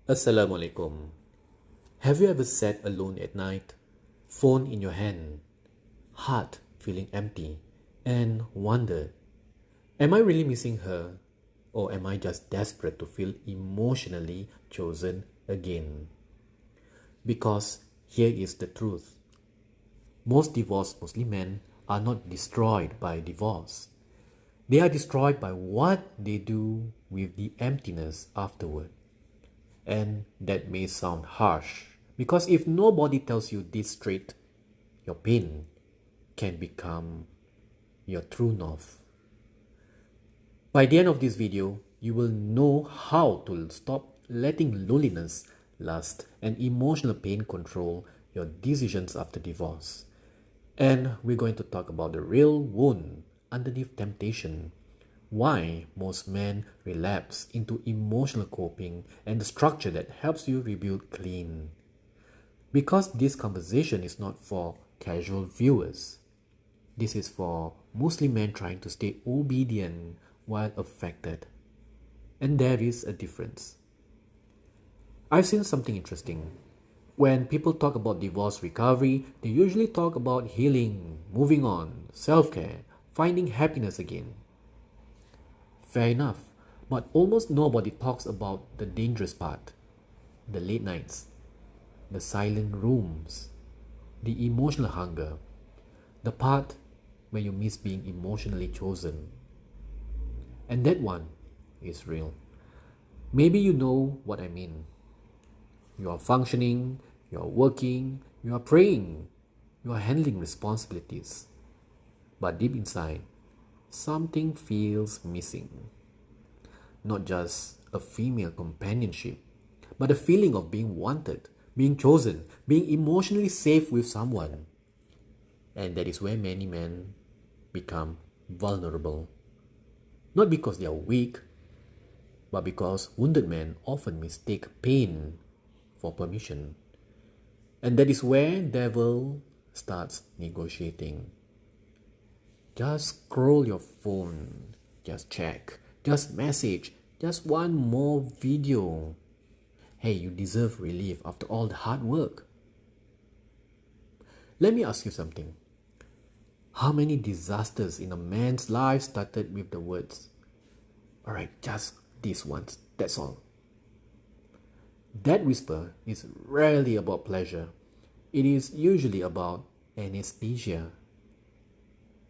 Assalamualaikum. Have you ever sat alone at night, phone in your hand, heart feeling empty, and wondered, am I really missing her, or am I just desperate to feel emotionally chosen again? Because here is the truth. Most divorced Muslim men are not destroyed by divorce. They are destroyed by what they do with the emptiness afterward. And that may sound harsh, because if nobody tells you this straight, your pain can become your true north. By the end of this video, you will know how to stop letting loneliness, lust, and emotional pain control your decisions after divorce. And we're going to talk about the real wound underneath temptation, why most men relapse into emotional coping, and the structure that helps you rebuild clean. Because this conversation is not for casual viewers. This is for Muslim men trying to stay obedient while affected. And there is a difference. I've seen something interesting. When people talk about divorce recovery, they usually talk about healing, moving on, self-care, finding happiness again. Fair enough, but almost nobody talks about the dangerous part. The late nights, the silent rooms, the emotional hunger, the part where you miss being emotionally chosen. And that one is real. Maybe you know what I mean. You are functioning, you are working, you are praying, you are handling responsibilities. But deep inside, something feels missing. Not just a female companionship, but a feeling of being wanted, being chosen, being emotionally safe with someone. And that is where many men become vulnerable. Not because they are weak, but because wounded men often mistake pain for permission. And that is where devil starts negotiating. Just scroll your phone, just check, just message, just one more video. Hey, you deserve relief after all the hard work. Let me ask you something. How many disasters in a man's life started with the words, alright, just this once, that's all. That whisper is rarely about pleasure. It is usually about anesthesia.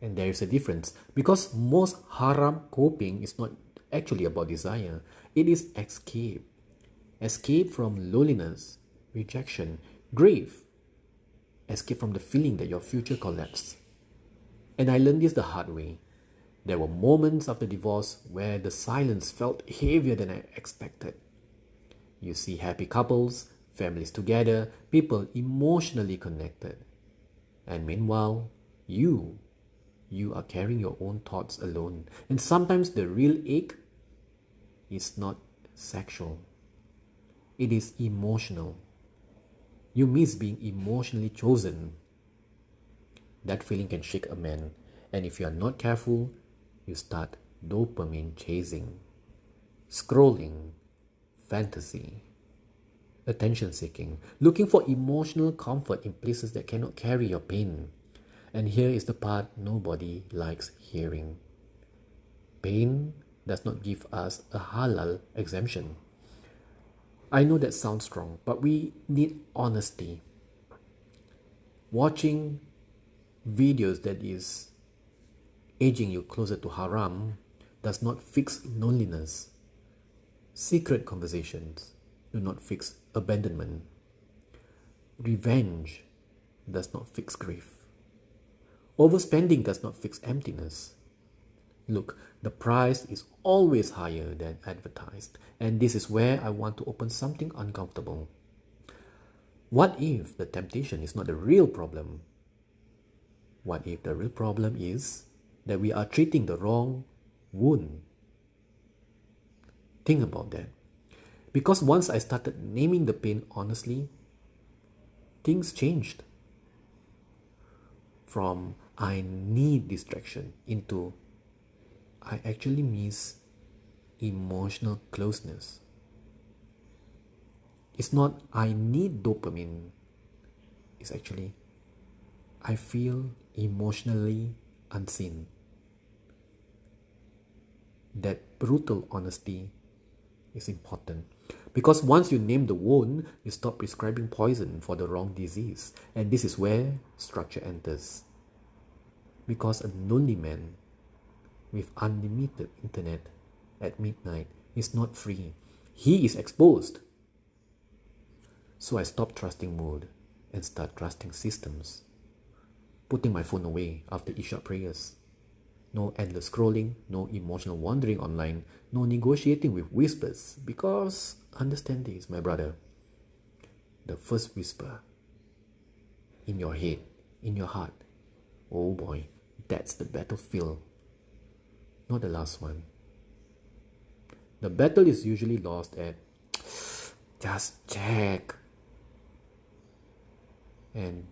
And there is a difference, because most haram coping is not actually about desire. It is escape. Escape from loneliness, rejection, grief. Escape from the feeling that your future collapsed. And I learned this the hard way. There were moments after divorce where the silence felt heavier than I expected. You see happy couples, families together, people emotionally connected. And meanwhile, you are carrying your own thoughts alone. And sometimes the real ache is not sexual. It is emotional. You miss being emotionally chosen. That feeling can shake a man. And if you are not careful, you start dopamine chasing, scrolling, fantasy, attention seeking, looking for emotional comfort in places that cannot carry your pain. And here is the part nobody likes hearing. Pain does not give us a halal exemption. I know that sounds strong, but we need honesty. Watching videos that is aging you closer to haram does not fix loneliness. Secret conversations do not fix abandonment. Revenge does not fix grief. Overspending does not fix emptiness. Look, the price is always higher than advertised, and this is where I want to open something uncomfortable. What if the temptation is not the real problem? What if the real problem is that we are treating the wrong wound? Think about that. Because once I started naming the pain honestly, things changed. From I need distraction into I actually miss emotional closeness. It's not I need dopamine. It's actually I feel emotionally unseen. That brutal honesty is important. Because once you name the wound, you stop prescribing poison for the wrong disease. And this is where structure enters. Because a lonely man with unlimited internet at midnight is not free. He is exposed. So I stopped trusting mood and start trusting systems. Putting my phone away after Isha prayers. No endless scrolling, no emotional wandering online, no negotiating with whispers, because understand this, my brother. The first whisper in your head, in your heart, oh boy, that's the battlefield, not the last one. The battle is usually lost at just check. And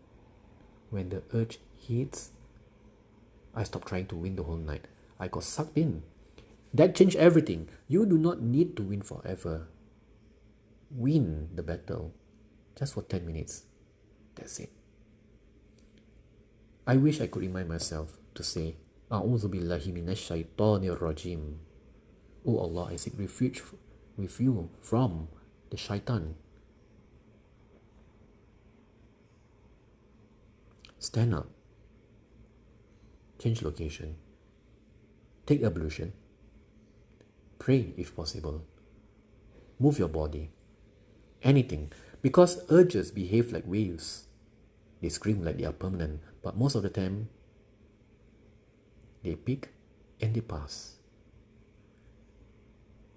when the urge hits, I stopped trying to win the whole night. I got sucked in. That changed everything. You do not need to win forever. Win the battle just for 10 minutes. That's it. I wish I could remind myself to say, A'udhu billahi minash shaitanir rajim. Oh Allah, I seek refuge with you from the shaitan. Stand up. Change location. Take ablution. Pray if possible. Move your body. Anything. Because urges behave like waves. They scream like they are permanent, but most of the time, they peak and they pass.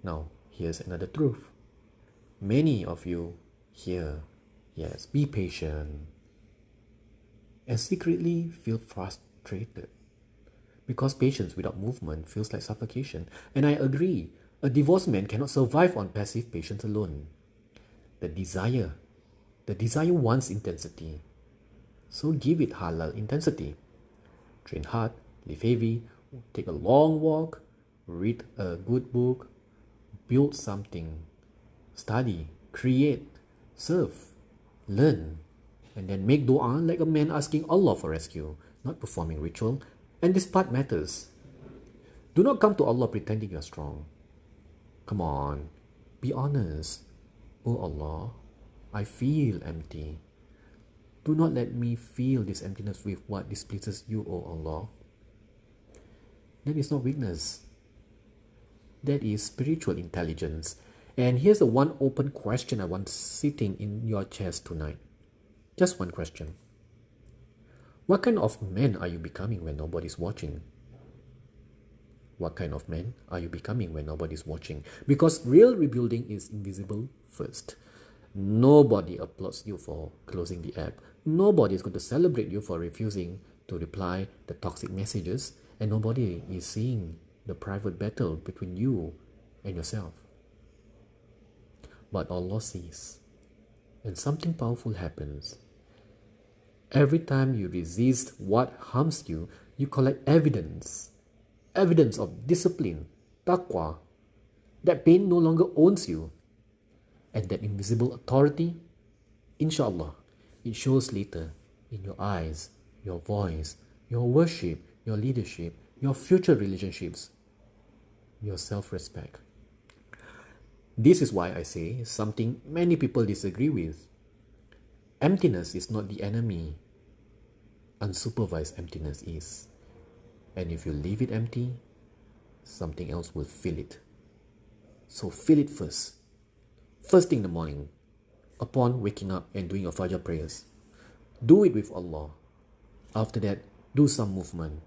Now, here's another truth. Many of you here, yes, be patient, and secretly feel frustrated. Because patience without movement feels like suffocation. And I agree, a divorced man cannot survive on passive patience alone. The desire wants intensity. So give it halal intensity. Train hard, live heavy, take a long walk, read a good book, build something, study, create, serve, learn, and then make dua like a man asking Allah for rescue, not performing ritual. And this part matters. Do not come to Allah pretending you're strong. Come on, be honest. Oh Allah, I feel empty. Do not let me feel this emptiness with what displeases you, oh Allah. That is not weakness. That is spiritual intelligence. And here's the one open question I want sitting in your chest tonight. Just one question. What kind of man are you becoming when nobody's watching? What kind of man are you becoming when nobody's watching? Because real rebuilding is invisible first. Nobody applauds you for closing the app. Nobody is going to celebrate you for refusing to reply the toxic messages. And nobody is seeing the private battle between you and yourself. But Allah sees. And something powerful happens. Every time you resist what harms you, you collect evidence. Evidence of discipline, taqwa. That pain no longer owns you. And that invisible authority, inshallah, it shows later in your eyes, your voice, your worship, your leadership, your future relationships, your self-respect. This is why I say something many people disagree with. Emptiness is not the enemy. Unsupervised emptiness is. And if you leave it empty, something else will fill it. So fill it first. First thing in the morning, upon waking up and doing your Fajr prayers. Do it with Allah. After that, do some movement.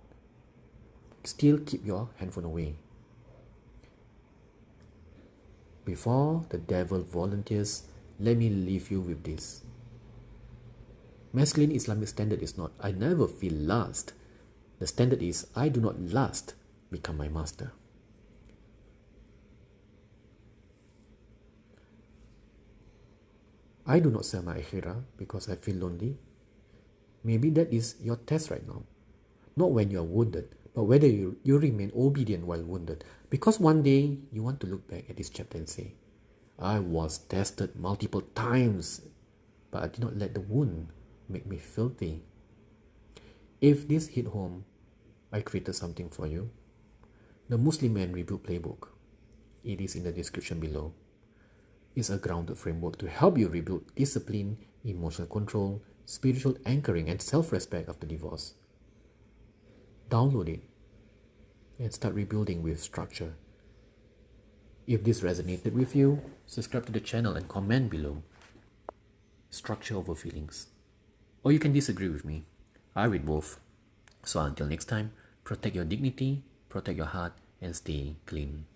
Still keep your handphone away. Before the devil volunteers, let me leave you with this. Masculine Islamic standard is not, I never feel lust. The standard is, I do not lust, become my master. I do not sell my akhirah because I feel lonely. Maybe that is your test right now. Not when you are wounded, but whether you remain obedient while wounded. Because one day you want to look back at this chapter and say, I was tested multiple times, but I did not let the wound make me filthy. If this hit home, I created something for you. The Muslim Man Rebuild Playbook. It is in the description below. It's a grounded framework to help you rebuild discipline, emotional control, spiritual anchoring, and self-respect after divorce. Download it and start rebuilding with structure. If this resonated with you, subscribe to the channel and comment below. Structure over feelings. Or you can disagree with me. I read both. So until next time, protect your dignity, protect your heart, and stay clean.